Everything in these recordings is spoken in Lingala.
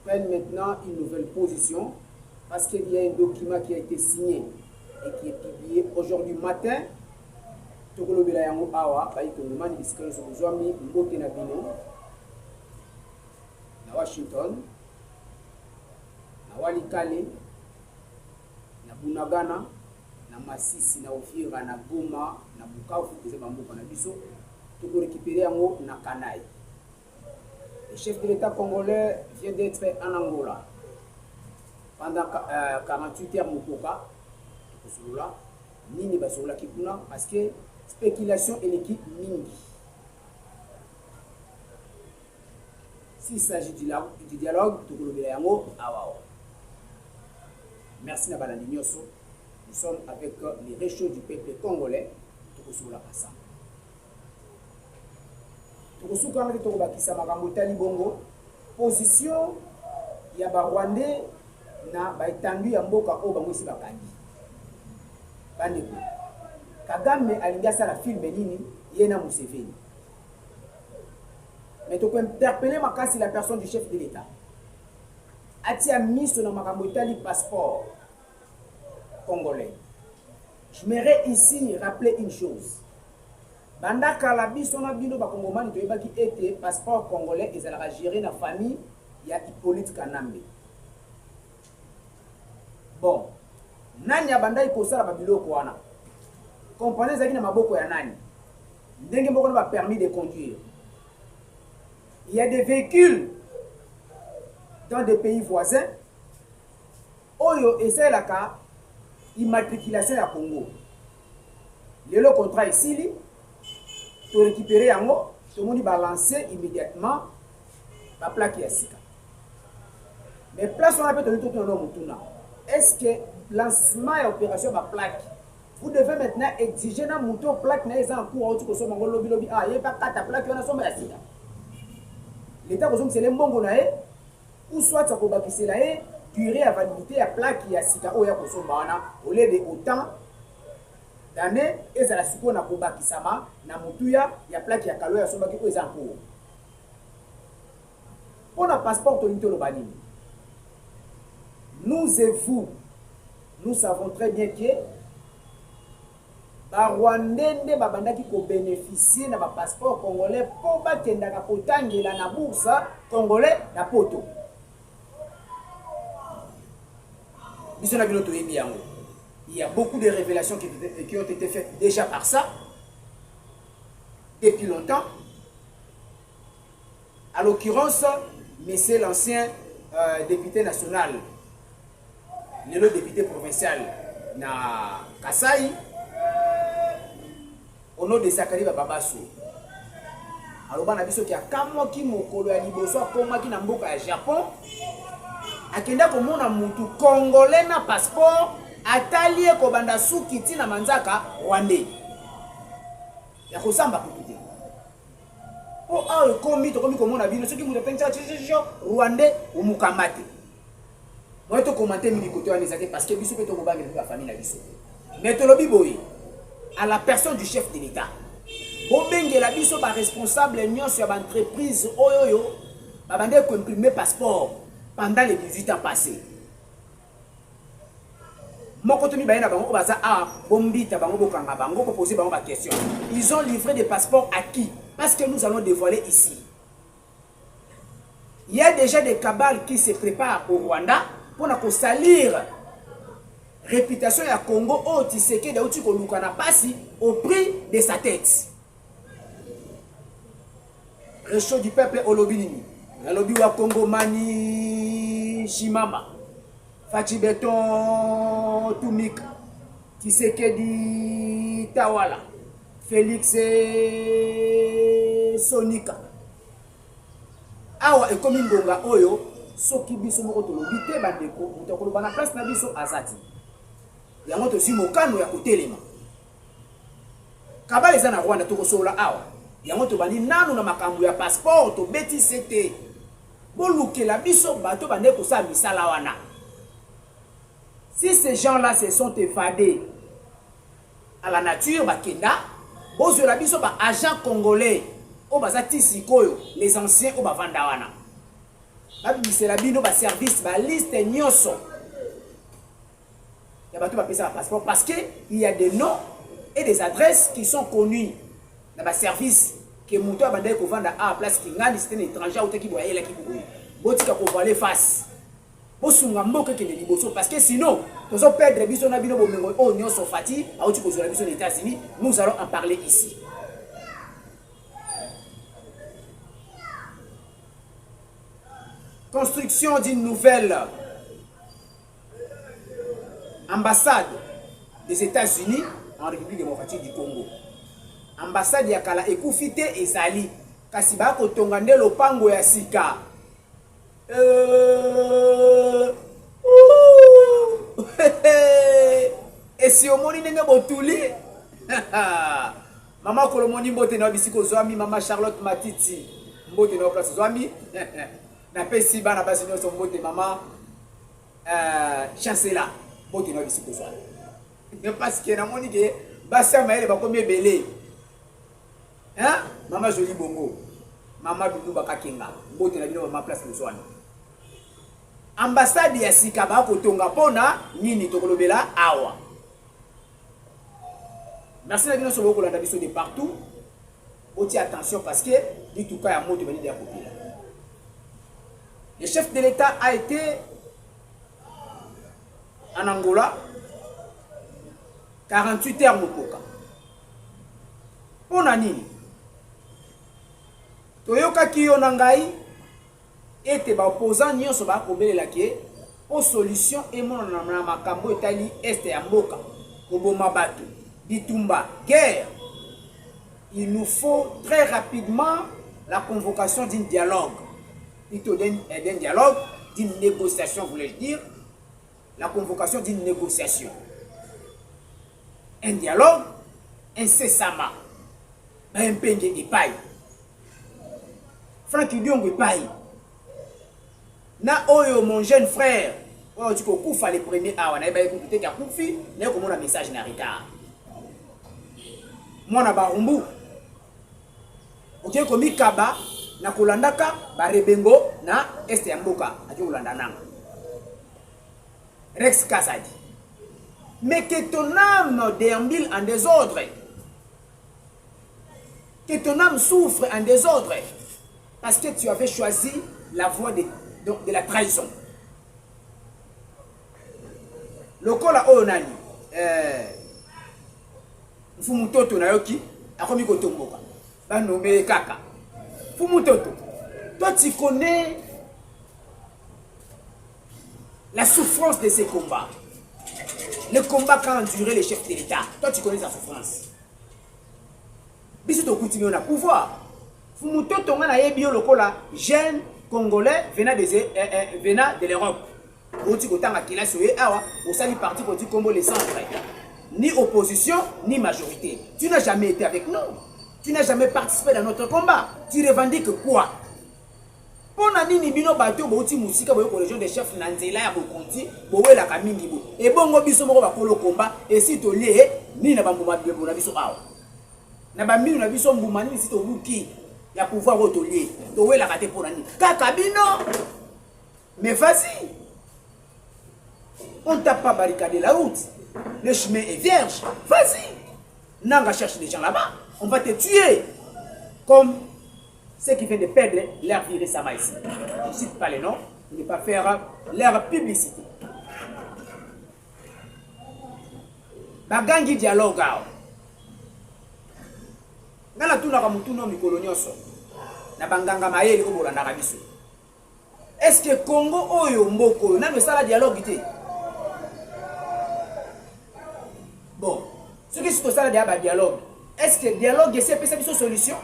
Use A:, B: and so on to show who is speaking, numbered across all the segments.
A: prennent maintenant une nouvelle position parce qu'il y a un document qui a été signé et qui est publié aujourd'hui matin. Tokolobela yango awa baikongomani bisika nyonso kozwami mbote na bino na Washington, na Walikale, na Bunagana, na Masisi, na Uvira, na Goma, na Bukavu, eza bamboka na biso toko récupérer yango na Kanai. Le chef de l'État congolais vient d'être en Angola pendant 48 heures mokoka tosolola nini basolola kipuna parce que spéculation et l'équipe mingi. S'il s'agit du dialogue, merci Nabalandi Nyoso. Nous sommes avec les réchauds du peuple congolais. Position ya Rwandais na baetandu ya mboka o bamwisi bakandi. Bandeko. Kagame alingi asala filme nini yena Museveni. Mais tu peux interpeller makasi la personne du chef de l'État. Atia miso na makambo etali passeport congolais. Je m'aimerais ici rappeler une chose. Banda kala biso na bino ba kongomani toyebaki ete passeport congolais ezalaka géré na famille ya Hippolyte Kanambe. Bon, nani ya banda ikosala ba biloko wana? Comprenez ezaki na maboko ya nani? Ndenge moko na ba permis de conduire. Il y a des véhicules dans des pays voisins. Oyo essaie la ka immatriculation ya Congo. Le contrat ici, tu récupérer yango, tout le monde balancer immédiatement la plaque ya sika. Mais place on appelle tout le monde. Est-ce que lancement et opération de la plaque, vous devez maintenant exiger na moto plaque na eza en cours au ko mongo lobby lobby ah il pas ta plaque on a somba ya sika. L'État ko c'est les mbongo na e ou soit ça ko bakisela e durée à validité ya plaque ya sika o ya ko somba wana au lieu de autant d'années et ça la siko na ko bakisama na mutuya ya plaque ya kalo ya somba ki ko eza en cours. Pour le passeport to lito lo banini. Nous et vous, nous savons très bien que les Rwandais qui bénéficient de passeport congolais pour la bourse congolais na poto. Il y a beaucoup de révélations qui ont été faites déjà par ça, depuis longtemps. À l'occurrence, mais c'est l'ancien député national, le député provincial na Kasai, au nom de Sakari Bababasso. Alors, on a vu qu'il y a un qui mokolo ya liboso akoma ki na mboka ya Japon. Akenda ko mona mutu congolais na passeport atali ko banda sukiti na manzaka Rwandais. Ya ko samba kututé. Po a komi to komi ko mona bino soki mutu pencha Rwandais ou mukamate. Moi to commenter mi côté wana ezaki parce que biso pe to ko bangela la famille na biso. Mais to lobi boy à la personne du chef de l'État. Bobengela biso ba responsable nyonso ya entreprise oyoyo ba bande ko imprimer passeport pendant les 18 ans passés. Moko to mi bayena bango baza a bombita bango bokanga bango ko poser bango ba question. Ils ont livré des passeports à qui? Parce que nous allons dévoiler ici. Il y a déjà des cabales qui se préparent au Rwanda pour na ko salir réputation ya Congo au Tshisekedi dauti ko lukana pasi au prix de sa tête. Réchaud du peuple Olobinini. Alobi wa Congo mani Shimama. Fachi Beton Tumik. Tshisekedi Tawala. Félix Sonika. Awa ekomi ngonga oyo soki biso moko to lobi te bandeko mutako lobana place na biso azati. Yango to si mokano ya kotelema. Kabale za na Rwanda to kosola awa. Yango to bandi nanu na makambo ya passeport to beti sete. Bolukela biso bato bande ko sa misala wana. Si ces gens-là se sont évadés à la nature bakenda, bozo la biso ba agent congolais o bazati sikoyo les anciens o bavanda wana. c'est la bino ba service ba liste nyonso ya bato ba pesa passeport parce que il y a des noms et des adresses qui sont connus dans ba service que muto abandai ko vanda à place qui ngani c'était un étranger ou qui boyela qui boye botika ko voler face bosunga mboka ke liboso parce que sinon tozo perdre biso na bino bomengo o nyonso fati auti ko zola biso les États-Unis. Nous allons en parler ici. Construction d'une nouvelle ambassade des États-Unis en République démocratique du Congo. Ambassade ya kala ekufite ezali kasi ba ko tonga nde lopango ya sika. Et si au moni ndenge botuli Maman Kolomoni mbote na bisiko zwami Maman Charlotte Matiti mbote na place zwami na pesi bana basi nyonso mbote Maman Chancela mbote na bisiko zwami parce que na moni ke basi maele ba komi belé hein Maman Jolie Bongo Maman Doudou Bakakenga mbote na bino Maman place zwami. Ambassade ya sika ba ko tonga pona nini tokolobela awa. Merci à nous beaucoup la vision de partout. Oti attention parce que dit tout cas ya moto bani de la copie. Le chef de l'État a été en Angola 48 heures mokoka. Pona nini? Toyoka kiyo nangai ete ba opposant nyonso ba kobelela ke o solution et mon na makambo etali est ya mboka koboma bato. Bitumba, guerre. Il nous faut très rapidement la convocation d'un dialogue. Plutôt d'un dialogue, d'une négociation, voulais-je dire. La convocation d'une négociation. Un dialogue, incessamment. Un penge epai. Franck Diongo epai. Na oyo mon jeune frère. Oh, tu peux les premiers hours. Na eba écouter qu'à koufi, na comme un message na retard. Mwana barumbu oke komi kaba na kolandaka barebengo na este ya mboka ati kolanda nanga Rex Kasadi. Mais que ton âme déambule en désordre, que ton âme souffre en désordre parce que tu avais choisi la voie de la trahison. Lokola onani Fumutoto na yoki akomi kotomboka banombe kaka Fumutoto. Toi tu connais la souffrance de ces combats, le combat qu'a enduré les chefs de l'État. Toi tu connais sa souffrance. Biso to continue na pouvoir. Fumutoto ngana yebi lokola jeune congolais venant de l'Europe. Oti kotanga kilasi oye awa osali parti pour du Congo les centres. Ni opposition, ni majorité. Tu n'as jamais été avec nous. Tu n'as jamais participé dans notre combat. Tu revendiques quoi? Pour nani bino bato bouti musika boyo collection des chefs nanzela ya bokonti bowe la kamingi bo. Et bongo biso moko ba kolo combat et si to lié ni na bambuma bibo na biso awa. Na bambi na biso mbuma ni si to buki ya pouvoir to lié. To we la kate pour nani. Kaka bino. Mais vas-y. On t'a pas barricadé la route. Le chemin est vierge. Vas-y. Nanga cherche des gens là-bas. On va te tuer. Comme ceux qui viennent de perdre leur vie récemment ici. Je ne cite pas les noms. Je ne vais pas faire leur publicité. Bagangi dialogue. Ngala tuna ka mutuno mikolo nyonso. Na banganga mayeli ko bolanda ka biso. Est-ce que Congo oyo mboko na sala dialogue te? Bon, ce qui se passe dans le dialogue, est-ce que le dialogue c'est une solution?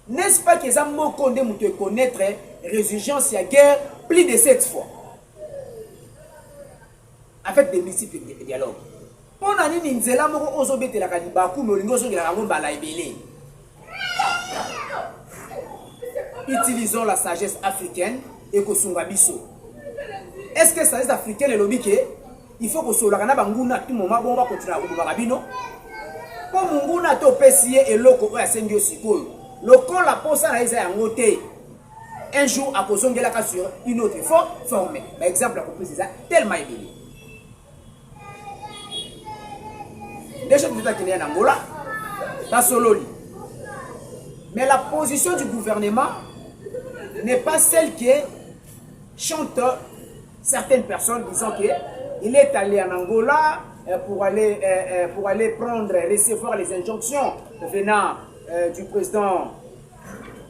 A: N'est-ce pas que les gens ont connaître résurgence et guerre plus de 7 fois? Avec des multiples dialogues. Pour nous, nous utilisons la sagesse africaine et que est-ce que la sagesse africaine est lobby? Il faut que ce soit banguna tout moment bon va continuer à rouler rabino. Pour munguna to pesier et loko ya sengio sikoyo. le col la pose à la côté. Un jour, à cause de la sur une autre formée. Par exemple, la c'est ça, tellement élevé. Déjà, nous avons en Angola, dans Sololi. Mais la position du gouvernement n'est pas celle que chantent certaines personnes disant qu'il est allé en Angola pour aller prendre, recevoir les injonctions venant du président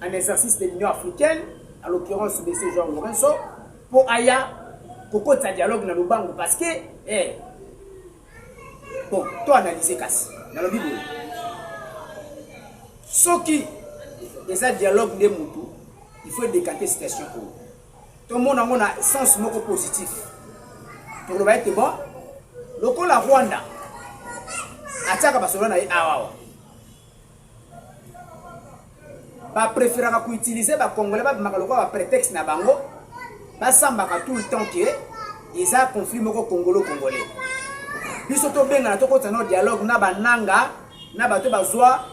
A: en exercice de l'Union africaine, à l'occurrence M. Jean Lorenzo, pour Aya, pour qu'on ait un dialogue dans le banc, parce que, bon, toi analyser casse, dans le Bible. Ce qui est un dialogue de Moutou, il faut décanter cette situation. Tout le monde a un sens positif. Pour le va être bon, le coup la Rwanda, attaque Barcelone et Awawa. Ba préférer utiliser ba congolais ba makaloka ba prétexte na bango ba sambaka tout le temps que ils a conflit moko congolais. Biso to benga na to ko tano dialogue na bananga na bato bazwa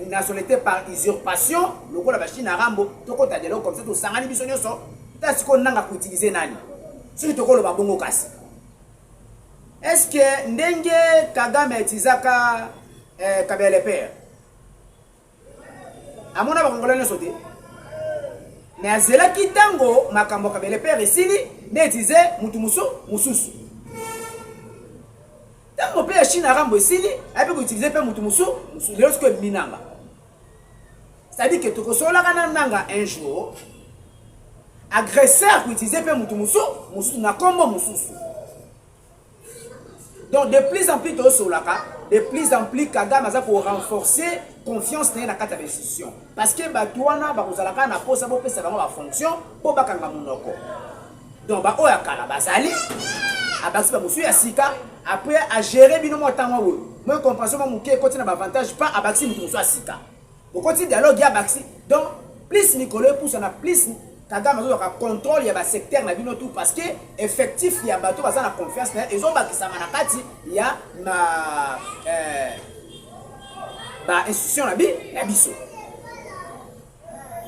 A: nationalité par usurpation lokola ba Chine Rambo to ko ta dialogue comme ça to sangani biso nyoso ta siko nanga ko utiliser nani. Si to ko lo ba bongo kasi. Est-ce que ndenge Kagame tizaka Kabele père amona ba congolais sauté mais azela kitango makambo Kabele père esili netize mutu mususu tango pe Chine Rambo esili ape ko utiliser pe mutu mususu lorsque minanga c'est-à-dire que to sola kana nanga un jour agresseur ko utiliser pe mutu mususu na kombo mususu. Donc de plus en plus de plus en plus Kagame a pour renforcer confiance dans la carte d'institution. Parce que Batouana, Barozalaka n'a pas sa fonction pour Bakanga Monoko. Donc Oya Bazali, Abaxi Bamusu Yasika, après à gérer binomo Tango. Moi compréhension mon qui continue avantage pas Abaxi Musu Asika. Au continue dialogue ya Abaxi. Donc plus Nicolas pousse on a plus Kagame a contrôle il y a secteur na bino tout parce que effectif il y a bateau baza na confiance na ils ont bakisa manakati il y a ma institution la biso.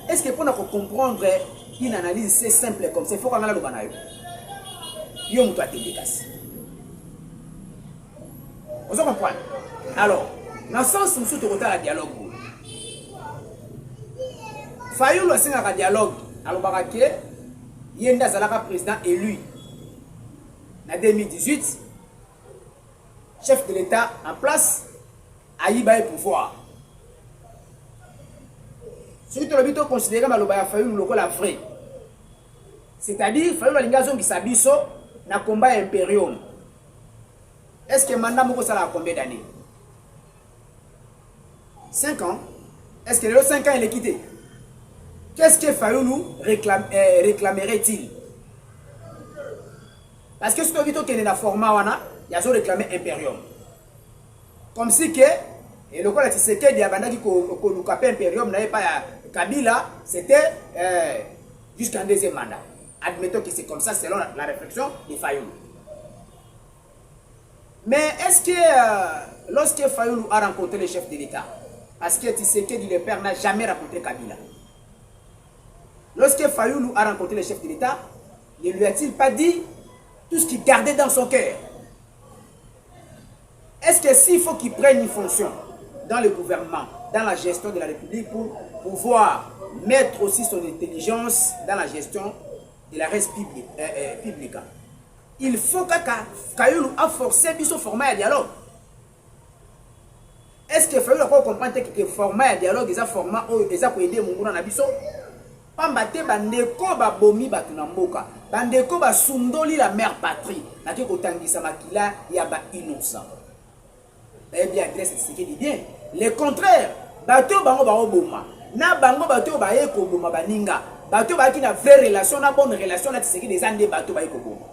A: Est-ce que pour nous comprendre une analyse c'est simple comme ça il faut qu'on a le banayo yo muto atendekasi vous comprenez. Alors dans sens nous tout côté la dialogue Fayulu asinga ka dialogue alors Baraké, Yenda Zalaka président élu en 2018, chef de l'État en place, Aïba et pouvoir. Ce qui est considéré comme le local vrai. C'est-à-dire, il faut que les Sabiso na combat impérium. Est-ce que mandat moko ça a combien d'années? 5 ans. Est-ce que les 5 ans il est quitté? Qu'est-ce que Fayoulou réclamerait-il? Parce que si tu as dit format, il y a réclamé Imperium. Comme si que le cas de Tshisekedi qui a Imperium n'avait pas Kabila, c'était jusqu'en deuxième mandat. Admettons que c'est comme ça selon la réflexion de Fayoulou. Mais est-ce que lorsque Fayoulou a rencontré le chef de l'État, parce que Tshisekedi le père n'a jamais rencontré Kabila, lorsque Fayoulou a rencontré le chef de l'État, ne lui a-t-il pas dit tout ce qu'il gardait dans son cœur? Est-ce que s'il faut qu'il prenne une fonction dans le gouvernement, dans la gestion de la République, pour pouvoir mettre aussi son intelligence dans la gestion de la res publique, il faut que Fayoulou a forcé son format de dialogue. Est-ce que Fayoulou a compris que le format de dialogue est un format où il a aidé mon gouvernement Nabiso? Pambate bandeko ba bomi batu na mboka bandeko ba sundoli la mère patrie na ke kotangisa makila ya ba innocent. Eh bien Grèce c'est ce qui dit bien le contraire bato bango ba oboma na bango bato ba yeko boma baninga bato ba ki na vraie relation na bonne relation na tseki des ande bato ba yeko boma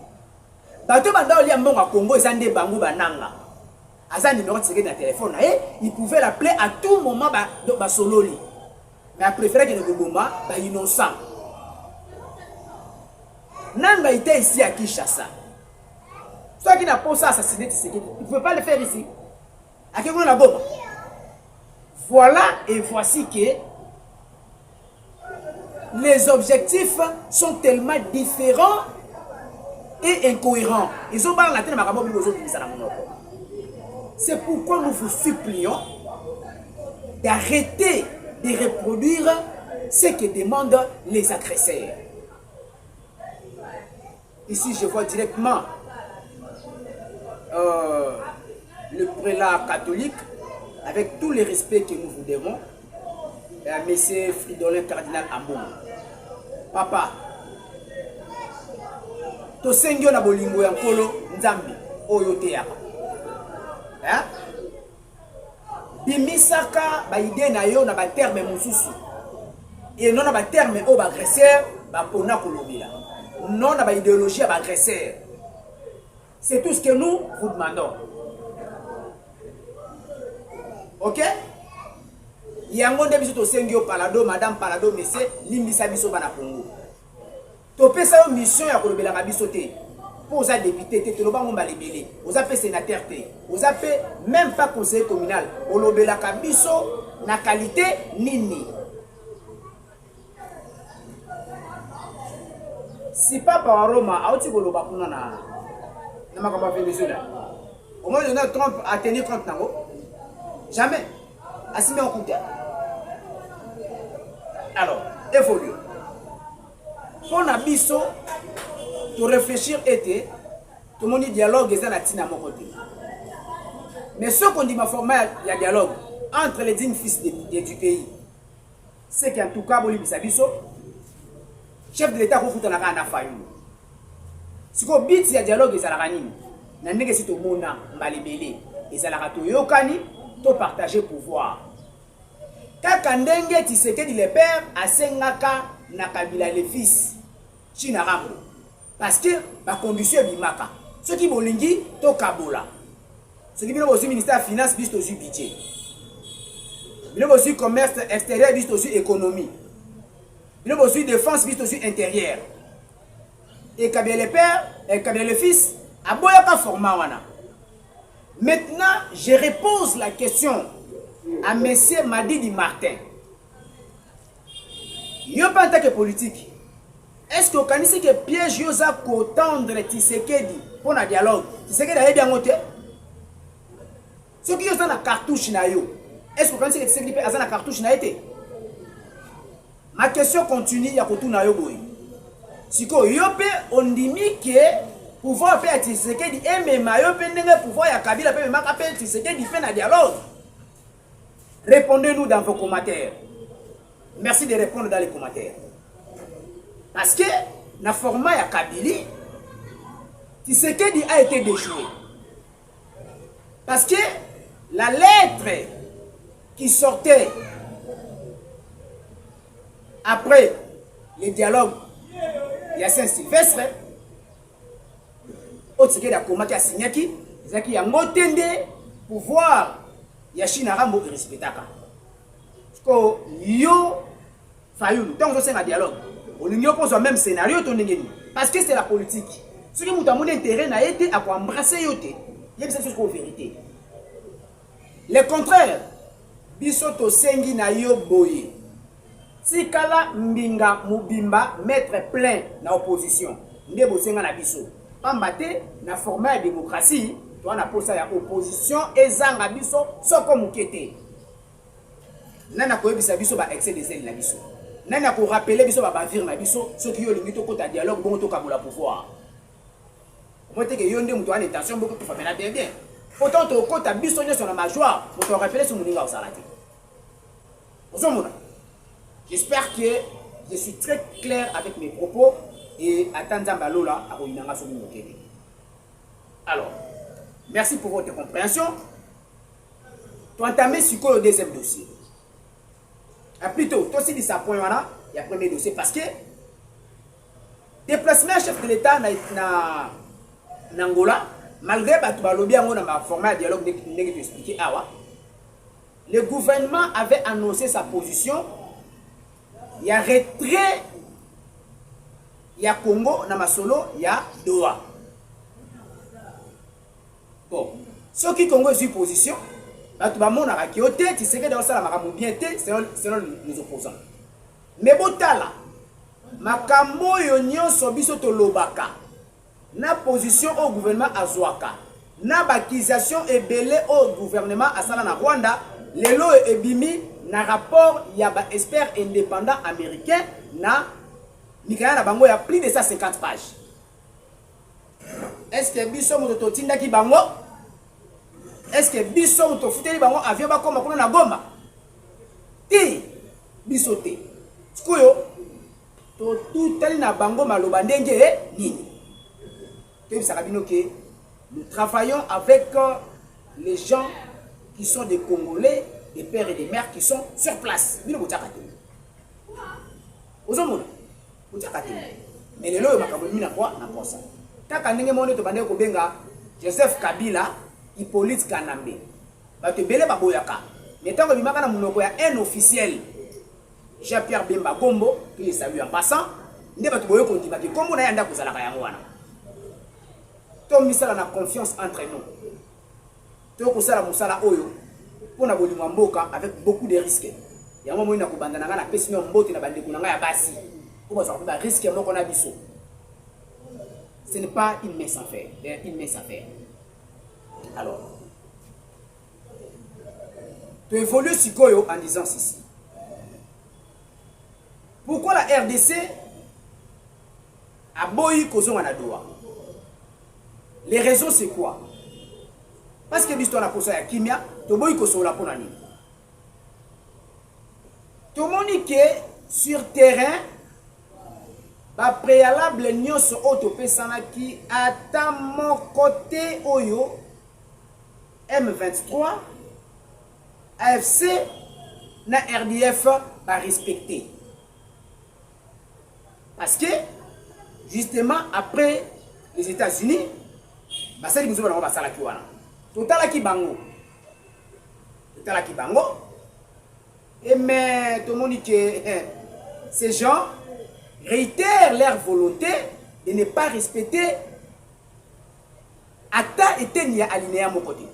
A: bato banda oli mbonga Congo ezande bango bananga aza numéro tseki na téléphone il pouvait l'appeler à tout moment ba sololi. Mais a préféré que le Goboma soit innocent. Nanga était ici à Kinshasa. Ceux qui n'ont pas ça assassiné, il ne peut pas le faire ici. À quel moment la bombe? Voilà et voici que les objectifs sont tellement différents et incohérents. Ils ont parlé la tête de. C'est pourquoi nous vous supplions d'arrêter de reproduire ce que demandent les agresseurs. Ici, je vois directement le prélat catholique, avec tous les respects que nous vous devons, M. Fridolin Cardinal Ambon. Papa, to sengyo na bolingo ya nkolo nzambi oyo teyaka. Bimisaka ba idée na yo na ba terme mosusu. Et non na ba terme o ba agresseur ba pona kolobela. Non na ba idéologie ba agresseur. C'est tout ce que nous vous demandons. OK? Yango nde biso to sengyo palado madame palado monsieur limbisa biso bana Congo. To pesa yo mission ya kolobela ka biso te. Pour aux députés, tu ne vas pas les aux sénateurs, aux même pas conseiller communal, au lobela kabiso na qualité nini. Si pas par Roma, à outil goloba kuna na makamba Venezuela. Au moins Donald Trump a tenu compte nango. Jamais. Assumé en compte. Alors, évolue. Pour Nabiso, pour réfléchir était tout le monde dialogue et ça n'a tina mon côté. Mais ce qu'on dit ma format il y a dialogue entre les dignes fils du pays. C'est qu'en tout cas Boli Bisabiso chef de l'état ko futana ka na fayu. Siko bit il y a dialogue et ça la ranini. Na ndenge si to mona mbalibele et ça la rato yokani to partager pouvoir. Kaka ndenge Tshisekedi le père asengaka na Kabila le fils China Rambo. Parce que la condition est bimaka. Ce qui bolingi to kabola. Ce qui vient aussi ministère des Finances vise aussi budget. Il y a aussi commerce extérieur vise aussi économie. Il y a aussi défense vise aussi intérieur. Et Kabila le père et Kabila le fils a boyaka format wana. Maintenant, je repose la question à monsieur Madidi Martin. Yo pas en tant que politique. Est-ce que vous connaissez que piège yosa ko tendre Tshisekedi pour un dialogue? Tshisekedi a bien noté. Ce qui yosa na cartouche na yo. Est-ce que vous connaissez que Tshisekedi a na cartouche na été? Ma question continue ya ko tuna yo boy. Siko yope ondimi que pouvoir faire Tshisekedi et même yo pe ndenge pouvoir ya Kabila pe maka pe Tshisekedi fait un dialogue. Répondez-nous dans vos commentaires. Merci de répondre dans les commentaires. Parce que, dans le format de Kabili, Tshisekedi a été déjoué. Parce que la lettre qui sortait après le dialogue, il y a Saint-Sylvestre, Tshisekedi a commencé à signer qui a motende pouvoir Yachina Rambo et respectaka. Parce que yo Fayoulou, tant que c'est un dialogue. On n'y oppose au même scénario, parce que c'est la politique. Ce qui nous a mon intérêt n'a été à embrasser yote. Il y a cette chose vérité. Le contraire, bisoto sengi na yo boye. Si kala mbinga mubimba mettre plein na opposition. Ndebo senga na biso. Pambate na format de démocratie, toi na posa ya opposition ezanga biso soko mukete. Nana ko yebisa biso ba excès des ailes na biso. Nana ko rappeler biso ba bavir na biso ceux qui yo lingi to kota dialogue bon to kabola pouvoir. Moi te que yo ndé muto en intention beaucoup pour faire bien bien. Autant to kota biso nyo sur la majoire pour te rappeler sur moninga au salati. Ozomona. J'espère que je suis très clair avec mes propos et attendant balola a roinanga sur mon télé. Alors, merci pour votre compréhension. Tu entamer sur le deuxième dossier. Plutôt, toi aussi, ça point voilà, il y a le premier dossier parce que déplacement chef de l'État en Angola, malgré le format de dialogue que expliqué, le gouvernement avait annoncé sa position. Il y a retrait, il y a Congo, Namasolo, il y a Doha. Bon, ceux qui Congo est position, selon les opposants. Mais Botala, makambo yo nyonso biso to lobaka na position au gouvernement azwaka na bakisation ebele au gouvernement asala na Rwanda lelo ebimi na rapport ya ba expert indépendant américain na mikaya na bango ya plus de 150 pages. Est-ce que biso moto totinda ki bango? Est-ce que biso moto futeli bango avion ba koma kuna na Goma? Ti biso te. Sikoyo to tutali na bango maloba ndenge nini? Que nous travaillons avec les gens qui sont des Congolais, des pères et des mères qui sont sur place. Mais les lois ne ça. Quand Joseph Kabila, Hippolyte Kanambe, mais tant que un officiel, Jean-Pierre Bemba Gombo, qui salue en passant, il va te comme on a un to misala na confiance entre nous. To kusala musala oyo pona bolimwa mboka avec beaucoup de risques. Ya mwa moina kubandana na pesi no mbote na bande kunanga ya basi. Pour ça ba risque moko na biso. Ce n'est pas une mince affaire, une mince affaire. Alors tu évolues sikoyo en disant ceci. Pourquoi la RDC a boyi kozonga na doa? Les raisons c'est quoi? Parce que l'histoire a posé à Kimia, to boy ko sola pona ni. To monique sur terrain ba préalable nyonso auto pesana ki ata mon côté oyo M23 AFC na RDF ba respecter. Parce que justement après les États-Unis basali muzo bana basala ki wana totala ki bango et mais tout le monde dit que ces gens réitèrent leur volonté de ne pas respecter ata eteni ya alinéa mon côté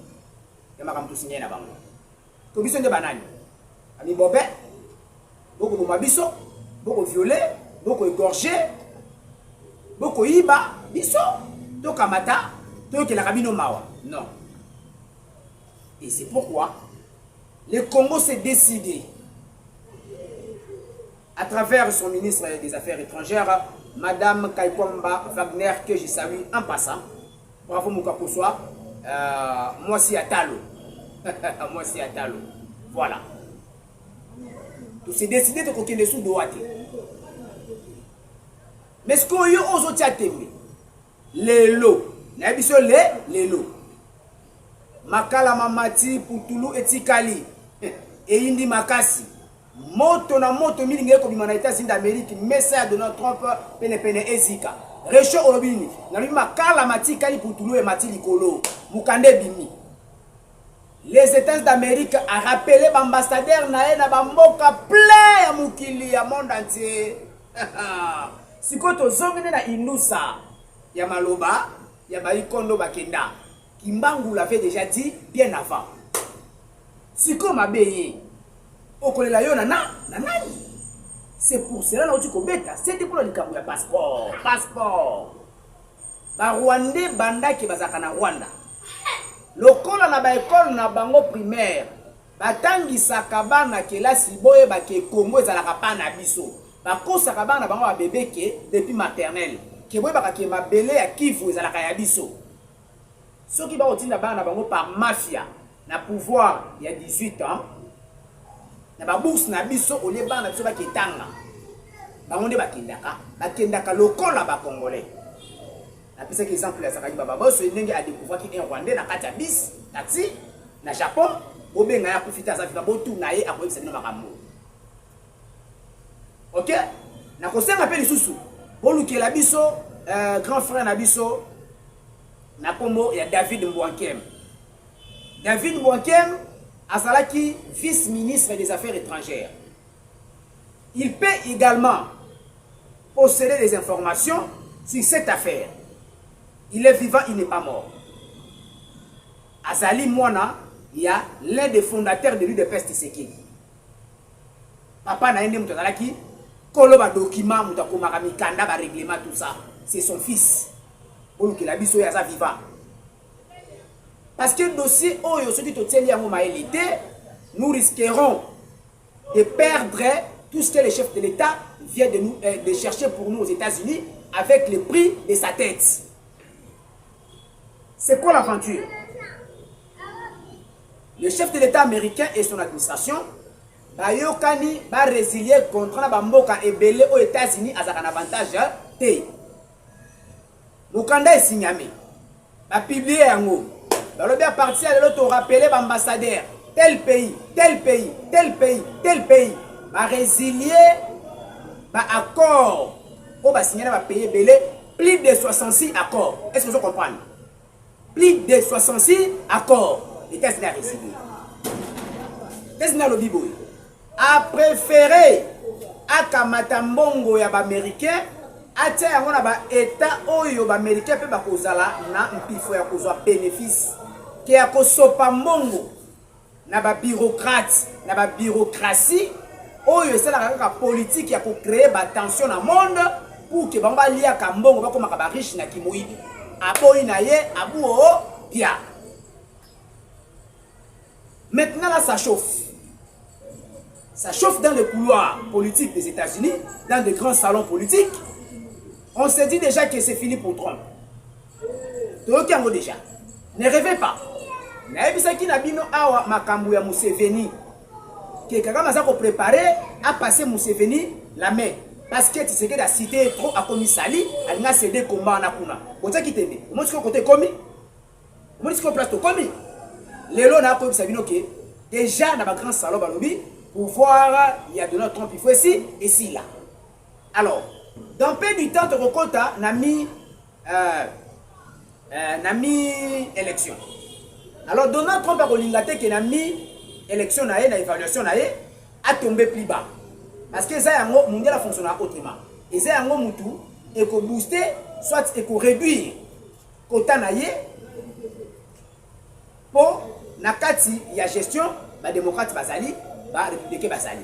A: ya makamtu signé na bango to biso nde banani ami bobé boko bo mabiso boko violer boko égorger boko iba biso to kamata que la cabine mawa. Non. Et c'est pourquoi le Congo s'est décidé, à travers son ministre des Affaires étrangères, Madame Kaikomba Wagner, que je salue en passant. Bravo Moukapoussoa. Moi aussi à Talo. Moi aussi à Talo. Voilà. Tout s'est décidé de coquer des sous d'Ouate. Mais ce qu'on y a aux autres les lots. Nabiso les lots. Makala mamati putulu etikali. Et indi makasi. Moto na moto milinge ko bimana États-Unis d'Amérique, message de Donald Trump pene ezika. Recho olobini. Na lui makala mati kali putulu et mati likolo. Mukande bimi. Les États d'Amérique a rappelé l'ambassadeur nae na bamboka plein ya mukili ya monde entier. Sikoto zongene na inusa ya maloba ya baikondo bakenda. Kimbangu l'avait déjà dit bien avant. Siko mabeye. Okolela yo na nani. C'est pour cela na otiko beta, c'est pour le likambo ya passeport. Ba Rwandais bandaki bazaka na Rwanda. Lokola na ba école na bango primaire. Batangisaka bana kelasi boye bake Congo ezalaka pa na biso. Bakosaka bana bango ba bébé depuis maternelle. Ke boye bakake mabele ya Kivu ezalaka ya biso. Ceux qui vont otinda bana bango par mafia na pouvoir il y a 18 ans. Na ba bourse na biso ole bana biso baketanga. Bango nde bakendaka lokola ba congolais. Na pesa que exemple ya sakaki baba boso ndenge a découvrir ki un Rwandais na kati ya bis taxi na Japon obenga ya profiter za fika botu na ye akoyebisa bino makambo. OK? Na kosenga pe lisusu bolukela biso grand frère na biso na kombo ya David Mbouankem. David Mbouankem azalaki vice-ministre des Affaires étrangères. Il peut également posséder des informations sur cette affaire. Il est vivant, il n'est pas mort. Azali Mwana, il y a l'un des fondateurs de l'UDPS Tshisekedi. Papa na ende mutazalaki Kolo ba document mutako makamikanda ba règlement tout ça, c'est son fils. Pour que la biso ya sa vivant. Parce que le dossier oyo soki to teli yango maélité, nous risquerons de perdre tout ce que le chef de l'État vient de chercher pour nous aux États-Unis avec le prix de sa tête. C'est quoi l'aventure? Le chef de l'État américain et son administration bayokani ba résilier contrat ba mboka ebele aux États-Unis à un avantage te. Mukanda esigname. Ba publier yango. Ba lobi à partir de l'autre rappeler ba ambassadeur tel pays, tel pays, tel pays, tel pays. Ba résilier ba accord pour ba signer ba payer belé plus de 66 accords. Est-ce que vous comprenez? Plus de 66 accords. Les États-Unis a résilié. Les États-Unis a préféré à Kamatambongo ya ba américain atia yango na ba état oyo ba américain pe ba kozala na mpifo ya kozwa bénéfice ke ya kosopa mbongo na ba bureaucrate na ba bureaucratie oyo esala kaka politique ya ko créer ba tension na monde pour que bamba lia ka mbongo ba koma ka ba riche na kimoyibi aboyi na ye abu o bia. Maintenant là ça chauffe. Ça chauffe dans les couloirs politiques des États-Unis, dans de grands salons politiques. On se dit déjà que c'est fini pour Trump. Toyokiango déjà. Ne rêvez pas. Naebisaki na bino awa makambu ya Museveni. Que Kagame a préparé à passer Museveni la main. Parce que tu sais que la cité est trop à commis sali, elle n'a cédé combat en akuna. Vous savez qui t'aime? Vous savez côté commis? Vous savez qu'on place au commis? Les lots n'a pas sabino que déjà dans ma grand salon balobi pour voir il y a de notre Trump il faut ici et ici là. Alors dans peu du temps de Rokota n'a mis élection. Alors Donald Trump a relingate que n'a mis élection na évaluation na a tombé plus bas. Parce que ça yango mondial a fonctionné autrement. Et ça yango mutu et ko booster soit et ko réduire quota na pour nakati ya gestion ba démocrate bazali ba républicain bazali.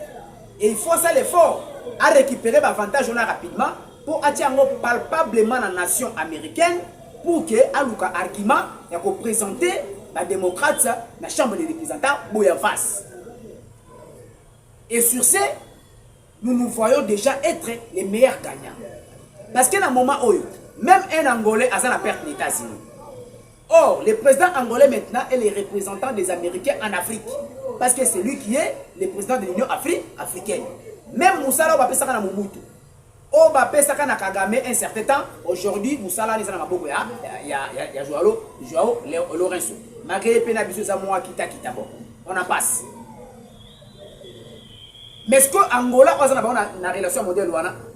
A: Et il faut ça l'effort à récupérer l'avantage rapidement pour attirer palpablement la nation américaine pour que aluka argument ya ko présenter la démocrate la chambre des représentants boya face. Et sur ce nous nous voyons déjà être les meilleurs gagnants. Parce qu'à un moment où même un Angolais a la perte des États-Unis. Or, le président angolais maintenant est le représentant des Américains en Afrique. Parce que c'est lui qui est le président de l'Union africaine. Même Moussala va passer à Mobutu. Oh, va passer à Kagame un certain temps. Aujourd'hui, Moussala est en Maboko. Il y a Joao Lorenzo. Malgré Pena Bissou Samoa Kita bon. On en passe. Mais ce que Angola a une relation modèle,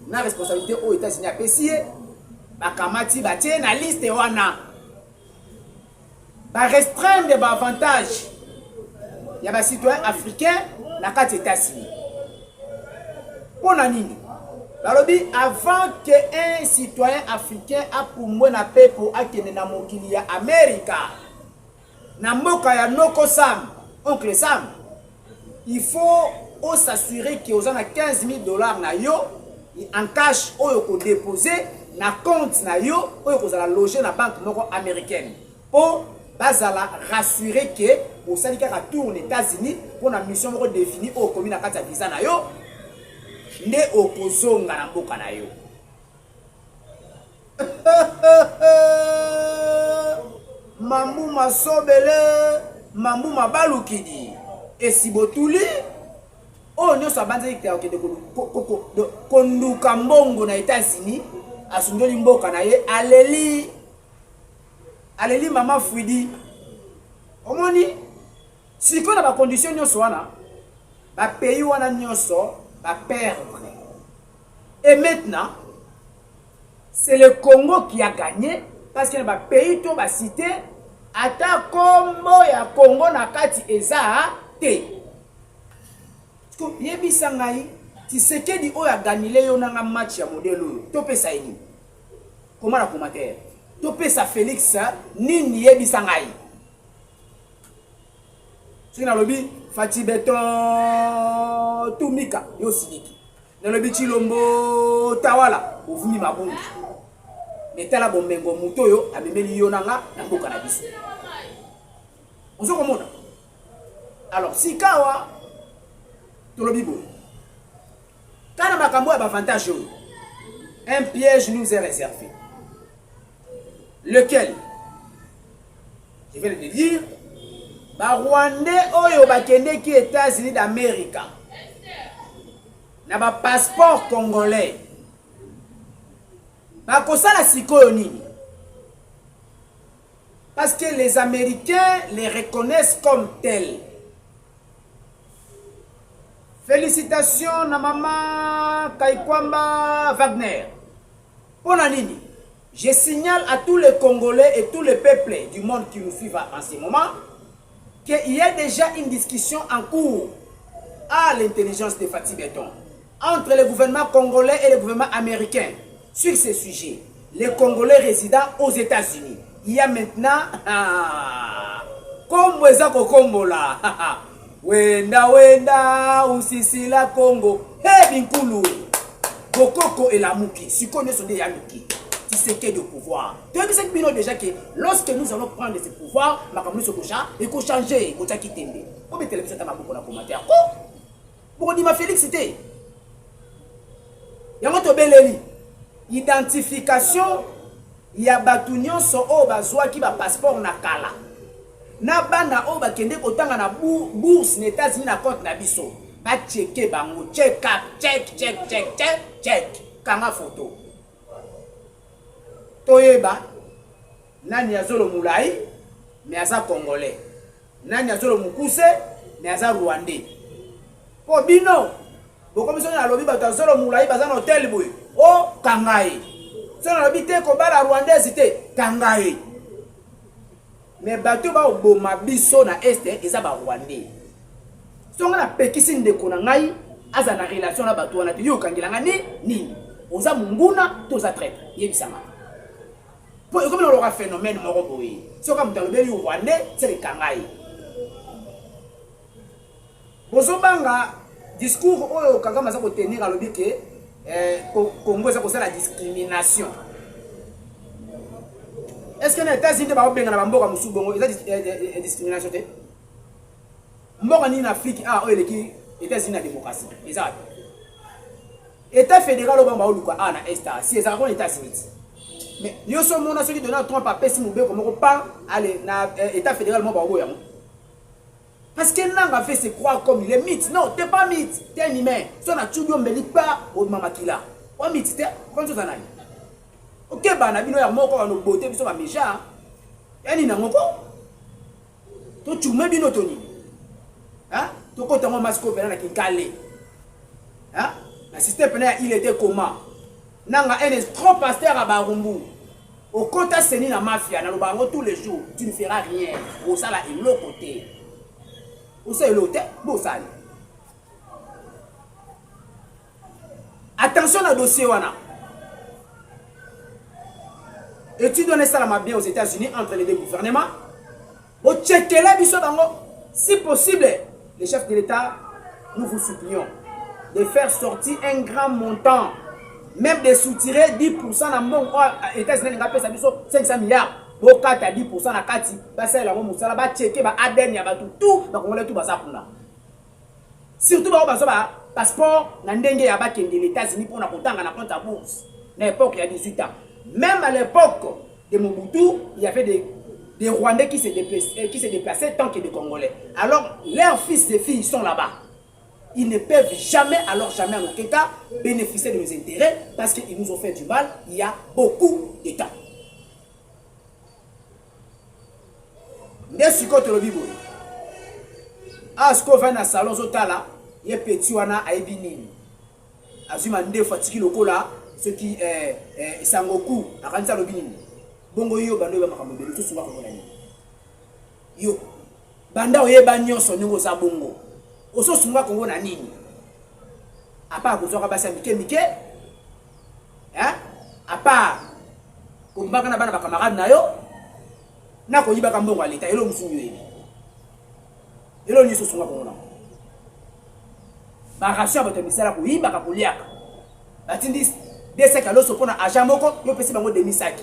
A: na responsabilité aux États-Unis à Pessier, Bakamati Batie, na liste wana. Ba restreindre des avantages. Il y a des citoyens africains na carte États-Unis. Pour nani. Balobi avant qu'un citoyen africain a pour moi na paix pour akene na mokili ya Amerika. Na mboka ya Noko Sam, oncle Sam. Il faut s'assurer que vous avez $15,000 na yo en cash oyo ko déposer na compte na yo oyo ko za loger na banque moko américaine pour bazala rassurer que vous sali ka tour aux États-Unis pour na mission moko définie au commune na kata visa na yo nde okozonga na mboka na yo. Mambu masobele mambu mabalukidi esibotuli oh nous sommes bandé de konduka mbongo na États-Unis asundoli mboka na ye aleli mama Fuidi omoni siko na ba condition nyonso wana ba pays wana nyonso ba perdre. Et maintenant c'est le Congo qui a gagné parce que ba pays to ba cité ata kombo ya Congo na kati eza te. Yebisa ngai Tshisekedi oyo a gagné yo na match ya modèle oyo topesa yini comment na commentaire topesa Félix nini yebisa ngai sina lobi Fati Beton Tumika yo siliki dans le bichilombo tawala ovumi mabundu mais tala bomengo muto yo amemeli yo nanga na mboka na biso ozo komona. Alors si kawa tolobi boy kana makambo ya avantage yo, un piège nous est réservé, lequel je vais le dire. Ba Rwandais oyo bakende ki États-Unis d'Amérique na ba passeport congolais ba kosala sikoyo nini? Parce que les Américains les reconnaissent comme tels. Félicitations na maman Kaikwamba Wagner. Pona nini? Je signale à tous les Congolais et tous les peuples du monde qui nous suivent en ce moment qu'il y a déjà une discussion en cours à l'intelligence de Fatih Béton entre le gouvernement congolais et le gouvernement américain sur ce sujet. Les Congolais résidant aux États-Unis. Il y a maintenant Kombo ezako Kombo là. Wenda wenda usisila Congo. Hey binkulu. Bokoko et la Mouki. Si connaît son déjà Mouki. C'est que de pouvoir. Donc c'est que déjà que lorsque nous allons prendre ce pouvoir, ma comme nous il faut changer, il faut quitter. On met télévision dans ma boucle en commentaire. Pour dire ma félicité. Il y a un beleli. Identification. Il y a batunion so o bazwa qui va passeport na kala. Na banda o ba kende kotanga na bourse na États-Unis na compte na biso. Ba checker bango, check up, check. Kanga photo. Toyeba nani azolo mulai mais aza congolais, nani azolo mukuse mais aza rwandais. Po bino boko biso na lobi bato azolo mulai baza na hotel boy o kangai so na lobi te ko bala rwandais te kangai mais bato ba oboma biso na este eza ba rwandais. So na pekisi ndeko na ngai aza na relation na bato wana te yo kangilanga nini oza munguna to za traite yebisama. Comme on aura phénomène moroboui. C'est comme dans le pays rwandais, c'est le kangai. Bozobanga discours au Kagame a tenir à l'objet que Congo c'est la discrimination. Est-ce que les États-Unis va bien dans Bamboka Moussoubongo, il y a discrimination? Mboka ni en Afrique, les États-Unis la démocratie. Exact. État fédéral au Bamba Oluka na Esta, si les États-Unis. Mais nous sommes ceux qui donnent Trump à Pessi Moubé comme on parle à l'État fédéral. Parce qu'il n'a fait se croire comme il est mythe. Non, tu n'es pas mythe, tu es un humain. Si on a tout dit, on ne me dit pas au Mamakila. On mythe, tu es comme ça. Ok, bah, on a vu nos beautés, puis on a méchant. Il y a un peu. Tu m'as dit notre nid. Hein? Tu as un masque au Pénin qui est calé. Hein? Le système Pénin, il était comment? Nanga un trop pasteur à Barumbu. Au côté seni na mafia, na lobango tous les jours, tu ne feras rien. Au sala et l'autre côté. Au sala et l'autre, bon sala. Attention à dossier wana. Et tu donnes ça bien aux États-Unis entre les deux gouvernements. Au checker la biso bango. Si possible, les chefs de l'État, nous vous supplions de faire sortir un grand montant. Même de soutirer 10% dans mon États-Unis, 500 milliards. Au cas à 10% à Kati, ça la mon ça va checker ba ADN ya ba tout, donc on va tout basa pour là. Surtout ba basa passeport na ndenge ya ba kende les États-Unis pour na kotanga na compte à bourse. À l'époque il y a 18 ans. Même à l'époque de Mobutu, il y avait des Rwandais qui se déplaçaient tant que des Congolais. Alors leurs fils et filles sont là-bas. Ils ne peuvent jamais, alors jamais en aucun cas, bénéficier de nos intérêts parce qu'ils nous ont fait du mal il y a beaucoup de temps. N'est-ce que le Bible? Ah, ce qu'on va dans le salon, il y a petit wana aibini. Azuma nde fatiki lokola, ce qui est sangoku, à Ransa Lobini. Bongo yo, bando yo, makamobeli, tout souvent comme on yo, banda oye banyo son nouveau sa bongo. Oso sunga Congo na nini? À part kozwa basa mike hein? À part kombaka na bana ba camarade na yo na ko yiba ka mbongo aleta elo musunyu yebi. Elo ni so sunga Congo na. Ba rasha ba te misala ko yiba ka poliaka. batindi des sacs à l'eau pour un agent moko yo pesi bango demi sac.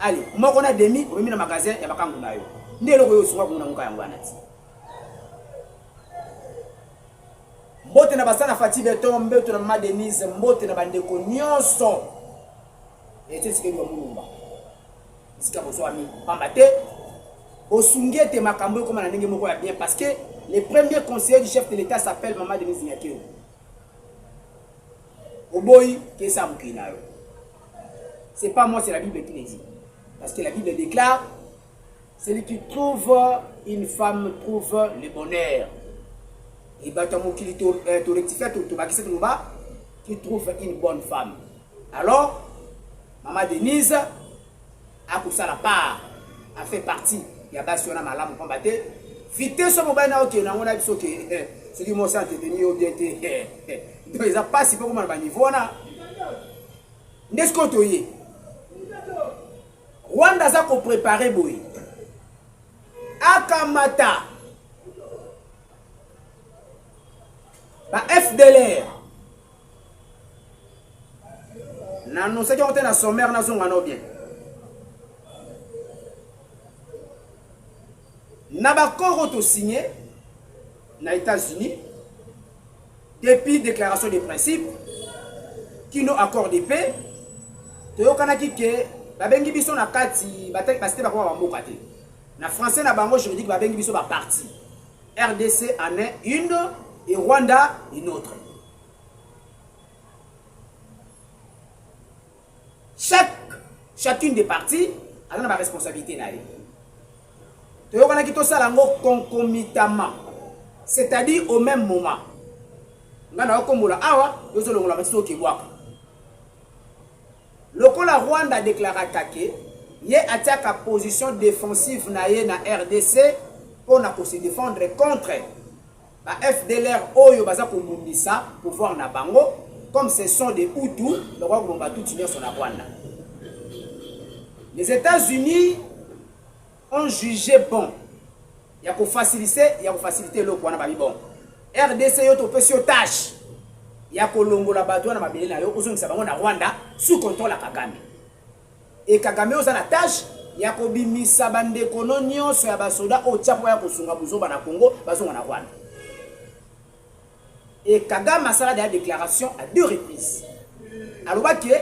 A: Allez, moko na demi au na magasin ya bakangu na yo. Ndelo ko yo sunga kuna muka yango anati. Mbote na basana Fati Beton, mbote na Mama Denise, mbote na bandeko nyonso. Et c'est ce que nous avons. Sika bozo ami pamba te osungete makambo comme na ndenge moko ya bien parce que le premier conseiller du chef de l'État s'appelle Maman Denise Nyakeo. Oboyi que ça mukina yo. C'est pas moi, c'est la Bible qui le dit. Parce que la Bible déclare celui qui trouve une femme trouve le bonheur. Et batamu qui to rectifier to bakise to ba qui trouve une bonne femme. Alors Maman Denise a pour ça la part a fait partie ya basi ona malamu pamba te vitesse mobile na ok na ngona biso ke c'est du mo santé tenir bien te donc ils a pas si pour comment ba niveau na ndesko toye Rwanda za ko préparer boy akamata ba FDLR na non c'est qu'on est na sommaire na zonga no bien na ba koro signé na États-Unis depuis déclaration de principe qui nous accord de paix to kanaki ke ba bengi biso na kati ba c'était ba kwa mboka te na français na bango juridique ba bengi biso ba parti RDC en est une et Rwanda une autre. Chacune des parties a une responsabilité na ye. To yo kanaki to sala ngo concomitamment, c'est-à-dire au même moment. Ngana okombola awa yo zo longola biso ki bwaka. Lokola Rwanda déclara kake ye attaque à position défensive na ye na RDC pour na se défendre contre la FDLR oyo baza ko mumbisa pouvoir na bango comme ce sont des Hutus le roi bomba tout unir son Rwanda. Les États-Unis ont jugé bon. Il y a qu'à faciliter le point na bon. RDC yo to pesi tâche. Il y a qu'à longola bateau na mabele na yo ozongisa bango na Rwanda sous contrôle la Kagame. Et Kagame oza na tâche ya ko bimisa bande kono nyonso ya basoda o tchapo ya ko sunga buzoba na Congo bazonga na Rwanda. Et Kagame a sala des déclarations à 2 reprises. Alors que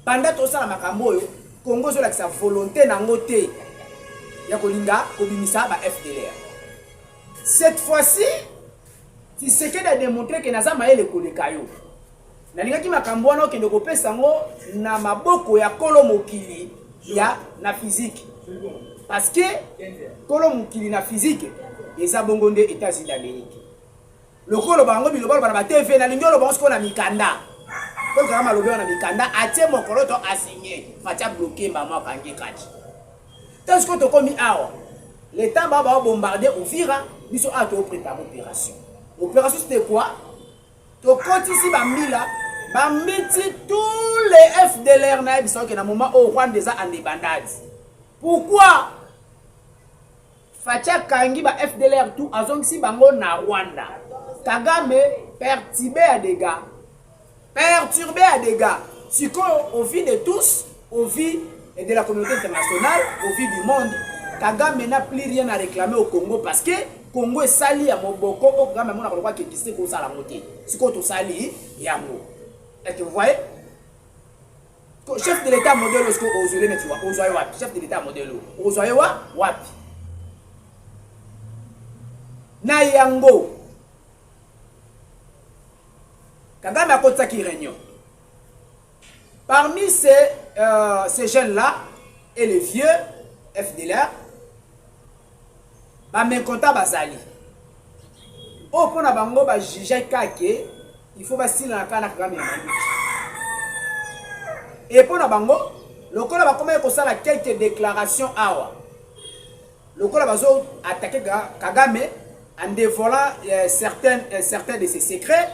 A: pendant tout ça la makambo yo Congo zo la sa volonté na ngote ya kolinga kobimisa ba FDLR. Cette fois-ci, Tshisekedi a démontré que naza maele koleka yo. Na linga ki makambo wana okende kopesa ngo na maboko ya kolo mokili ya na physique. Parce que kolo mokili na physique eza bongo nde États-Unis d'Amérique. Le kolo bango biloba ba TV na lingolo bango ko na mikanda. Ko kama lobe na mikanda atie mokolo to asigné, fatia bloquer maman kangi kati. Tant que tu commis awa, l'État va bombarder au Vira, ils sont à préparer l'opération. L'opération c'était quoi? Tu comptes ici, bah miti tous les FDLR ils sont à un moment où Rwanda déjà en débandade. Pourquoi? Fatia Kangi ba FDLR tout azong si bango na Rwanda. Kagame perturbé à des gars. Perturbé à des gars. Si au vu de tous, au vu et de la communauté internationale, au vu du monde, Kagame n'a plus rien à réclamer au Congo parce que Congo est sali à Moboko, au Kagame n'a pas de qui est ça la montée. Si tu sali, il y a mot. Est-ce que vous voyez? Chef de l'État modèle, est-ce que vous avez dit, vous avez dit, chef de l'État modèle, vous avez dit, na yango. Kagame a côté qui réunion. Parmi ces jeunes-là, et les vieux FDLR, ba mekonta bazali. O pona bango ba juger kake, il faut basi na kana Kagame na manduki. Et pona bango, lokola ba comment ko sala quelques déclarations awa. Lokola bazo attaquer Kagame en dévoilant certains de ses secrets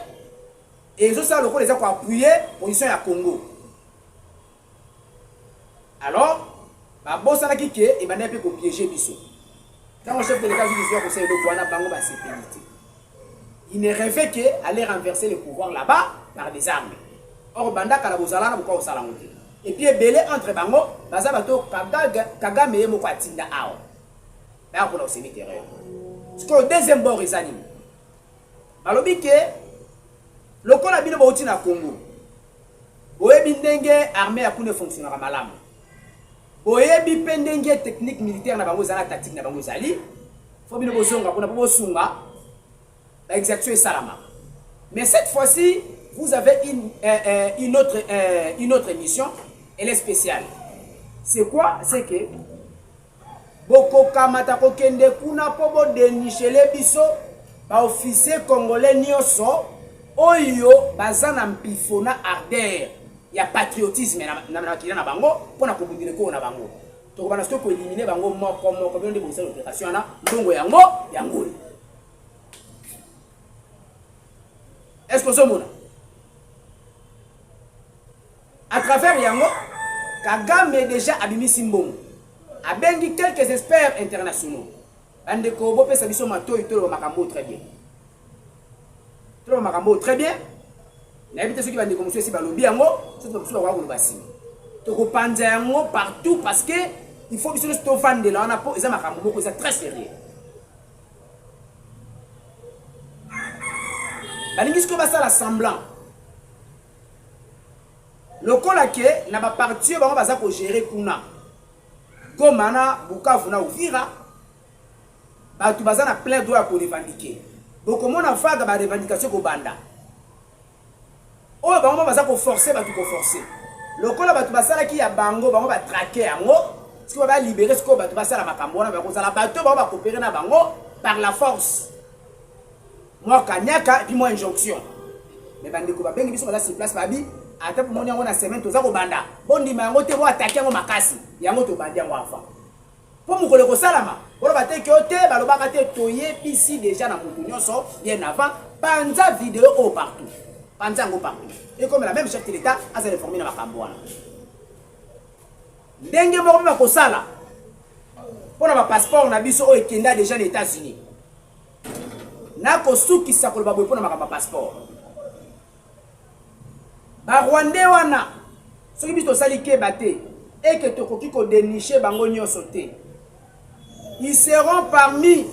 A: et ils ont ça lokola les a appuyer position ya Congo. Alors, bah bon ça qui et ben peut piéger biso. Quand le chef de l'État dit que c'est le Rwanda bango ba sécurité. Il ne rêvait que aller renverser le pouvoir là-bas par des armes. or banda kala bozala na buka osala ngote et puis belé entre bango baza bato Kagame ye moko atinda awa ba ko na osemi terrain parce que au deuxième bord ezali balobi ke lokola bino bauti na Congo boyebi ndenge armée akune fonctionnera malamu boyebi pe ndenge technique militaire na bango ezala tactique na bango ezali fo bino bozonga kuna po bosunga la exécution salama. Mais cette fois-ci vous avez une autre mission, elle est spéciale. C'est quoi? C'est que boko kamata ko kende kuna po bo dénicher les biso ba officier congolais nyonso oyo bazana mpifona ardeur ya patriotisme na kila na bango pona ko bundire ko na bango to bana sto ko éliminer bango moko bino de bonisa l'opération na ndongo yango. Est-ce que ça mona à travers yango Kagame déjà abimisi mbongo abengi quelques experts internationaux bande ko bo pesa biso matoyi to makambo très bien to makambo très bien na ebite soki bande ko muso esi balobi yango soki biso ba ko basi to ko panza yango partout parce que il faut biso to vendre là on a po eza makambo moko eza très sérieux balingi ko basa la semblant lokola ke na ba parti bango baza ko gérer kuna Goma na Bukavu na Uvira batu baza na plein droit pour revendiquer donc mona faga ba revendication ko banda o bango baza ko forcer batu ko forcer lokola batu basala ki ya bango ba traquer yango ce ko ba libérer ce ko batu basala makambo na ba ko sala batu ba coopérer na bango par la force moi kanyaka et puis moi injonction mais bandi ko ba bengi biso baza sur place babi ata pour moni yango na semaine toza ko banda bondi mango te bo attaquer yango makasi yango to bandi yango afa po mukole ko salama bolo bateke ote balobaka te toyebisi déjà na mutu nyonso bien avant panza vidéo au partout panza ngo partout et comme la même chef de l'état a se réformer na makambo wana ndenge moko ba ko sala pona ba passeport na biso o ekenda déjà les États-Unis na ko suki sa ko ba boy pona makamba passeport ba Rwandais wana soki biso salike baté et que tokoki ko dénicher bango nyonso te ils seront parmi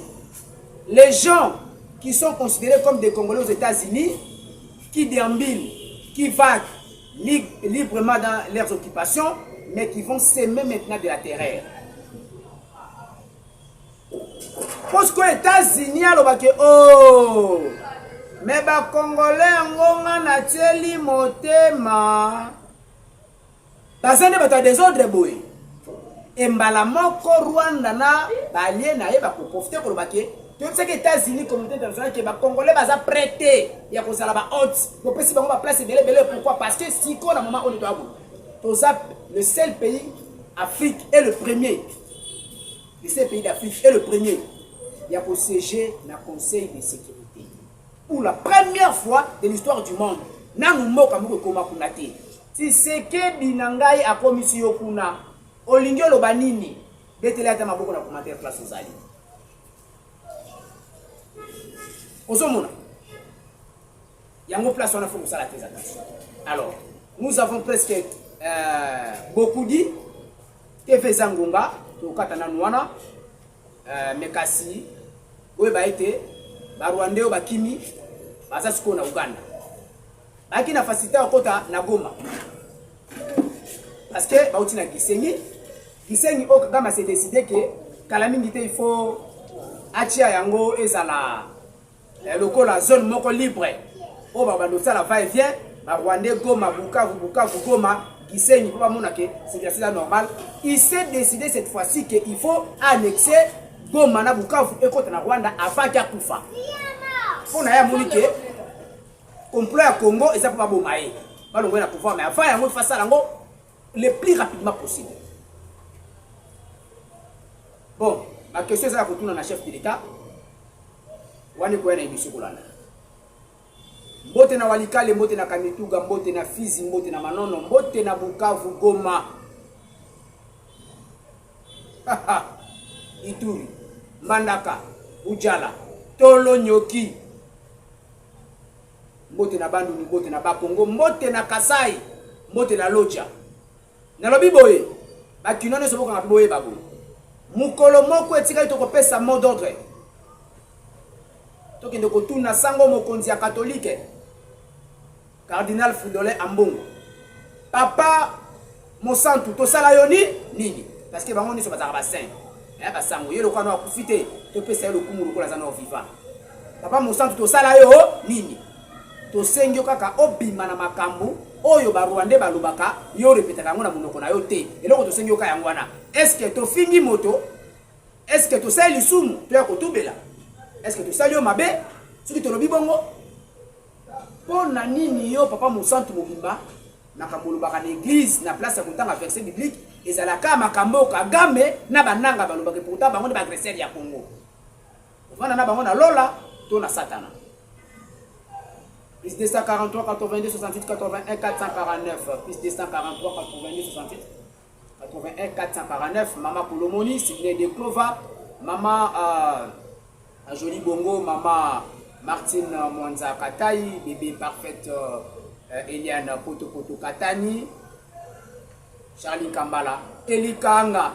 A: les gens qui sont considérés comme des Congolais aux États-Unis qui déambulent, qui vaguent librement dans leurs occupations mais qui vont s'aimer maintenant de la terreur parce que les États-Unis alobaki oh mais ba Congolais ngonga na tieli motema bazane bata désordre boy embala moko Rwanda na balie na ye ba ko profiter ko lobaki to c'est que États-Unis communauté internationale que ba Congolais baza prêté ya ko sala ba hôte ko pesi bango ba place belé pourquoi parce que si ko na moment on doit to zap le seul pays Afrique est le premier le seul pays d'Afrique est le premier ya ko siéger na conseil de sécurité pour la première fois de l'histoire du monde nanu moka moko koma kuna te si c'est que binangai a commission kuna olingi loba nini betela ta maboko na commentaire place ozali ozomona yango place on a fait ça la très attention alors nous avons presque beaucoup dit TV Zangonga to katana nwana mekasi oye ba été ba Rwandais o bakimi baza siko na Uganda baki na facilité okota na Goma parce que ba uti na Gisenyi o Kagame s'est décidé que kala mingi te il faut achia yango ezala lokola zone moko libre o ba bando sala va et vient ba Rwandais Goma Bukavu Goma Gisenyi pour mona que c'est normal il s'est décidé cette fois-ci que il faut annexer Goma na Bukavu et kota na Rwanda avant qu'il kufa pona ya monike complot à Congo et ça peut pas bomaye ba longo na pouvoir mais avant yango face à lango le plus rapidement possible bon ma question c'est la retourne na chef de l'état wani ko na ibiso kolana mbote na Walikale mbote na Kamituga mbote na Fizi mbote na Manono mbote na Bukavu Goma Ituri Mbandaka Ujala Tolo Nyoki mbote na Bandundu, mbote na Bakongo, mbote na Kasai, mbote na Loja. Nalobi boye, bakinono so boka boye babo. Mukolo moko etika to kopesa mot d'ordre. To kende ko tuna sango mokonzi ya catholique. Cardinal Fridolin Ambongo. Papa Monsanto to sala yoni nini? Parce que bango ni so bazaka ba saint. Ba sango yelo kana akufite to pesa le kumuru ko la zana vivant. Papa Monsanto to sala yo nini? To sengyo kaka obima na makambu oyo ba Rwanda balubaka yo repetaka ngona munoko na yo te. Eloko to sengyo ka yangwana. Est-ce que to fingi moto? Est-ce que to sali sumu to ya kotubela? Est-ce que to sali yo mabe? Soki to lobi bongo? Pona nini yo papa Monsanto mobimba na kambolubaka na église na place ya kotanga verset biblique ezalaka makambo Kagame na bananga balubaka pourtant bango ba agresseur ya Congo. Vana na bango na lola to na satana. Plus 243 82 68 81 449 plus 243 82 68 81 449 Mama Kolomoni Sidney de Clova Mama Jolie Bongo Mama Martine Mwanza Katai bébé parfaite Eliane Poto Poto Katani Charlie Kambala Elikanga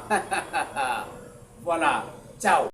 A: voilà ciao.